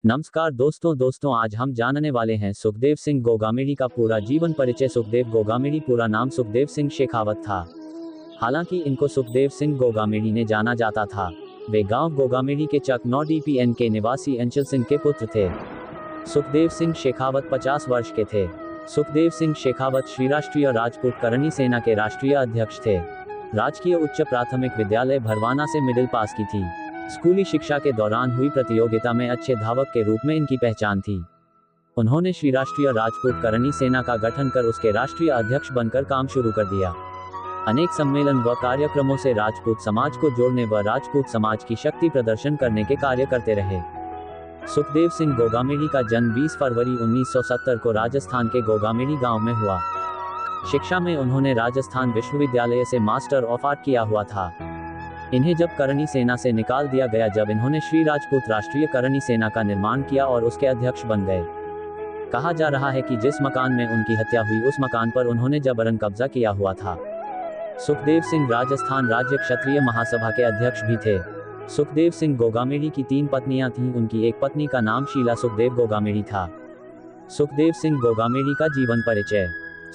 नमस्कार दोस्तों आज हम जानने वाले हैं सुखदेव सिंह गोगामेड़ी का पूरा जीवन परिचय। सुखदेव गोगामेड़ी पूरा नाम सुखदेव सिंह शेखावत था। हालांकि इनको सुखदेव सिंह गोगामेड़ी ने जाना जाता था। वे गांव गोगामेड़ी के चक 9 DPN के निवासी अंचल सिंह के पुत्र थे। सुखदेव सिंह शेखावत 50 वर्ष के थे। सुखदेव सिंह शेखावत श्री राष्ट्रीय राजपूत करनी सेना के राष्ट्रीय अध्यक्ष थे। राजकीय उच्च प्राथमिक विद्यालय भरवाना से मिडिल पास की थी। स्कूली शिक्षा के दौरान हुई प्रतियोगिता में अच्छे धावक के रूप में इनकी पहचान थी। उन्होंने श्री राष्ट्रीय राजपूत करनी सेना का गठन कर उसके राष्ट्रीय अध्यक्ष बनकर काम शुरू कर दिया। अनेक सम्मेलन व कार्यक्रमों से राजपूत समाज को जोड़ने व राजपूत समाज की शक्ति प्रदर्शन करने के कार्य करते रहे। सुखदेव सिंह गोगामेड़ी का जन्म 20 फरवरी 1970 को राजस्थान के गोगामेड़ी गांव में हुआ। शिक्षा में उन्होंने राजस्थान विश्वविद्यालय से मास्टर ऑफ आर्ट किया हुआ था। इन्हें जब करनी सेना से निकाल दिया गया, जब इन्होंने श्री राजपूत राष्ट्रीय करनी सेना का निर्माण किया और उसके अध्यक्ष बन गए। कहा जा रहा है कि जिस मकान में उनकी हत्या हुई उस मकान पर उन्होंने जबरन कब्जा किया हुआ था। सुखदेव सिंह राजस्थान राज्य क्षत्रिय महासभा के अध्यक्ष भी थे। सुखदेव सिंह गोगामेड़ी की 3 पत्नियां थीं। उनकी एक पत्नी का नाम शीला सुखदेव गोगामेड़ी था। सुखदेव सिंह गोगामेड़ी का जीवन परिचय।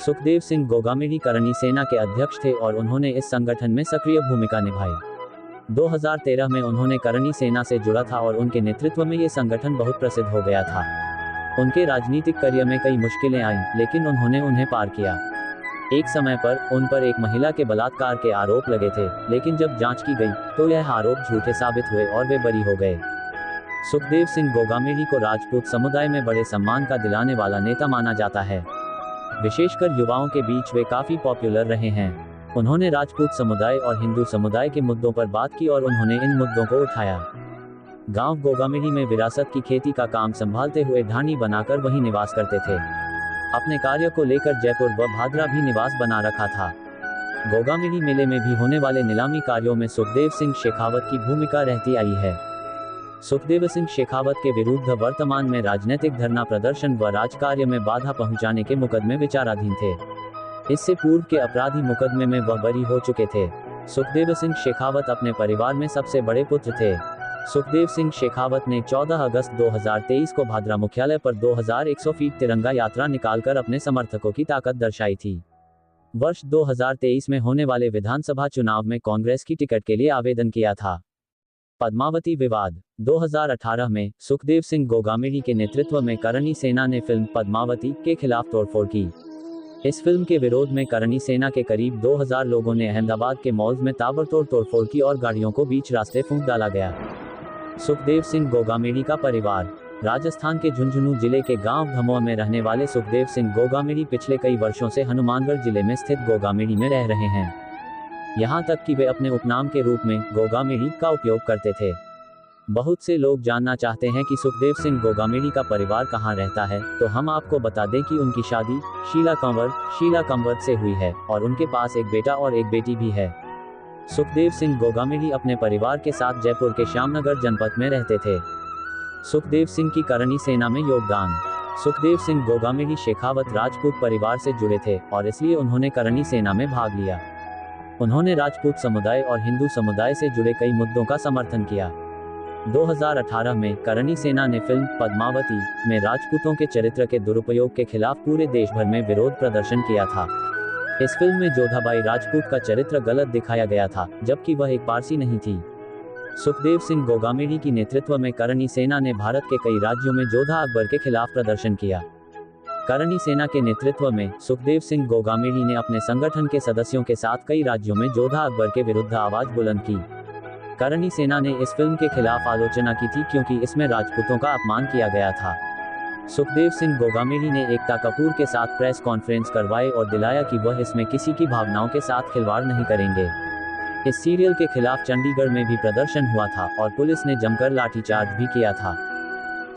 सुखदेव सिंह गोगामेड़ी करनी सेना के अध्यक्ष थे और उन्होंने इस संगठन में सक्रिय भूमिका निभाई। 2013 में उन्होंने करनी सेना से जुड़ा था और उनके नेतृत्व में ये संगठन बहुत प्रसिद्ध हो गया था। उनके राजनीतिक करियर में कई मुश्किलें आईं, लेकिन उन्होंने उन्हें पार किया। एक समय पर उन पर एक महिला के बलात्कार के आरोप लगे थे, लेकिन जब जांच की गई तो यह आरोप झूठे साबित हुए और वे बरी हो गए। सुखदेव सिंह गोगामेड़ी को राजपूत समुदाय में बड़े सम्मान का दिलाने वाला नेता माना जाता है। विशेषकर युवाओं के बीच वे काफी पॉपुलर रहे हैं। उन्होंने राजपूत समुदाय और हिंदू समुदाय के मुद्दों पर बात की और उन्होंने इन मुद्दों को उठाया। गांव गोगामेड़ी में विरासत की खेती का काम संभालते हुए ढाणी बनाकर वहीं निवास करते थे। अपने कार्य को लेकर जयपुर व भादरा भी निवास बना रखा था। गोगामेड़ी मेले में भी होने वाले नीलामी कार्यों में सुखदेव सिंह शेखावत की भूमिका रहती आई है। सुखदेव सिंह शेखावत के विरुद्ध वर्तमान में राजनीतिक धरना प्रदर्शन व राजकार्य में बाधा पहुंचाने के मुकदमे विचाराधीन थे। इससे पूर्व के अपराधी मुकदमे में वह बरी हो चुके थे। सुखदेव सिंह शेखावत अपने परिवार में सबसे बड़े पुत्र थे। सुखदेव सिंह शेखावत ने 14 अगस्त 2023 को भादरा मुख्यालय पर 2100 फीट तिरंगा यात्रा निकालकर अपने समर्थकों की ताकत दर्शाई थी। वर्ष 2023 में होने वाले विधानसभा चुनाव में कांग्रेस की टिकट के लिए आवेदन किया था। पद्मावती विवाद। 2018 में सुखदेव सिंह गोगामेड़ी के नेतृत्व में करनी सेना ने फिल्म पद्मावती के खिलाफ तोड़फोड़ की। इस फिल्म के विरोध में करनी सेना के करीब 2000 लोगों ने अहमदाबाद के मॉल्स में ताबड़तोड़ तोड़फोड़ की और गाड़ियों को बीच रास्ते फूंक डाला गया। सुखदेव सिंह गोगामेड़ी का परिवार। राजस्थान के झुंझुनू जिले के गांव धमोह में रहने वाले सुखदेव सिंह गोगामेड़ी पिछले कई वर्षों से हनुमानगढ़ जिले में स्थित गोगामेड़ी में रह रहे हैं। यहाँ तक कि वे अपने उपनाम के रूप में गोगामेड़ी का उपयोग करते थे। बहुत से लोग जानना चाहते हैं कि सुखदेव सिंह गोगामेड़ी का परिवार कहाँ रहता है, तो हम आपको बता दें कि उनकी शादी शीला कंवर से हुई है और उनके पास एक बेटा और एक बेटी भी है। सुखदेव सिंह गोगामेड़ी अपने परिवार के साथ जयपुर के श्यामनगर जनपद में रहते थे। सुखदेव सिंह की करनी सेना में योगदान। सुखदेव सिंह गोगामेड़ी शेखावत राजपूत परिवार से जुड़े थे और इसलिए उन्होंने करनी सेना में भाग लिया। उन्होंने राजपूत समुदाय और हिंदू समुदाय से जुड़े कई मुद्दों का समर्थन किया। 2018 में करनी सेना ने फिल्म पद्मावती में राजपूतों के चरित्र के दुरुपयोग के खिलाफ पूरे देश भर में विरोध प्रदर्शन किया था। इस फिल्म में जोधाबाई राजपूत का चरित्र गलत दिखाया गया था, जबकि वह एक पारसी नहीं थी। सुखदेव सिंह गोगामेड़ी की नेतृत्व में करनी सेना ने भारत के कई राज्यों में जोधा अकबर के खिलाफ प्रदर्शन किया। करनी सेना के नेतृत्व में सुखदेव सिंह गोगामेड़ी ने अपने संगठन के सदस्यों के साथ कई राज्यों में जोधा अकबर के विरुद्ध आवाज बुलंद की। करनी सेना ने इस फिल्म के खिलाफ आलोचना की थी क्योंकि इसमें राजपूतों का अपमान किया गया था। सुखदेव सिंह गोगामेड़ी ने एकता कपूर के साथ प्रेस कॉन्फ्रेंस करवाई और दिलाया कि वह इसमें किसी की भावनाओं के साथ खिलवाड़ नहीं करेंगे। इस सीरियल के खिलाफ चंडीगढ़ में भी प्रदर्शन हुआ था और पुलिस ने जमकर लाठीचार्ज भी किया था।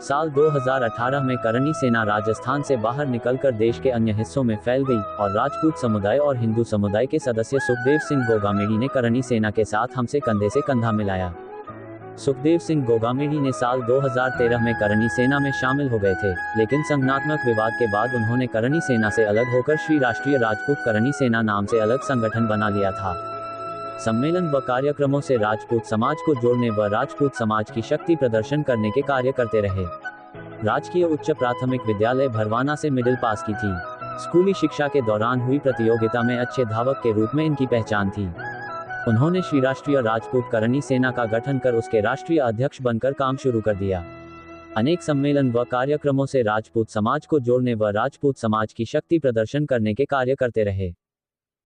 साल 2018 में करनी सेना राजस्थान से बाहर निकलकर देश के अन्य हिस्सों में फैल गई और राजपूत समुदाय और हिंदू समुदाय के सदस्य सुखदेव सिंह गोगामेड़ी ने करनी सेना के साथ हमसे कंधे से कंधा मिलाया। सुखदेव सिंह गोगामेड़ी ने साल 2013 में करनी सेना में शामिल हो गए थे, लेकिन संगठनात्मक विवाद के बाद उन्होंने करनी सेना से अलग होकर श्री राष्ट्रीय राजपूत करनी सेना नाम से अलग संगठन बना लिया था। सम्मेलन व कार्यक्रमों से राजपूत समाज को जोड़ने व राजपूत समाज की शक्ति प्रदर्शन करने के कार्य करते रहे। राजकीय उच्च प्राथमिक विद्यालय भरवाना से मिडिल पास की थी। स्कूली शिक्षा के दौरान हुई प्रतियोगिता में अच्छे धावक के रूप में इनकी पहचान थी। उन्होंने श्री राष्ट्रीय राजपूत करणी सेना का गठन कर उसके राष्ट्रीय अध्यक्ष बनकर काम शुरू कर दिया। अनेक सम्मेलन व कार्यक्रमों से राजपूत समाज को जोड़ने व राजपूत समाज की शक्ति प्रदर्शन करने के कार्य करते रहे।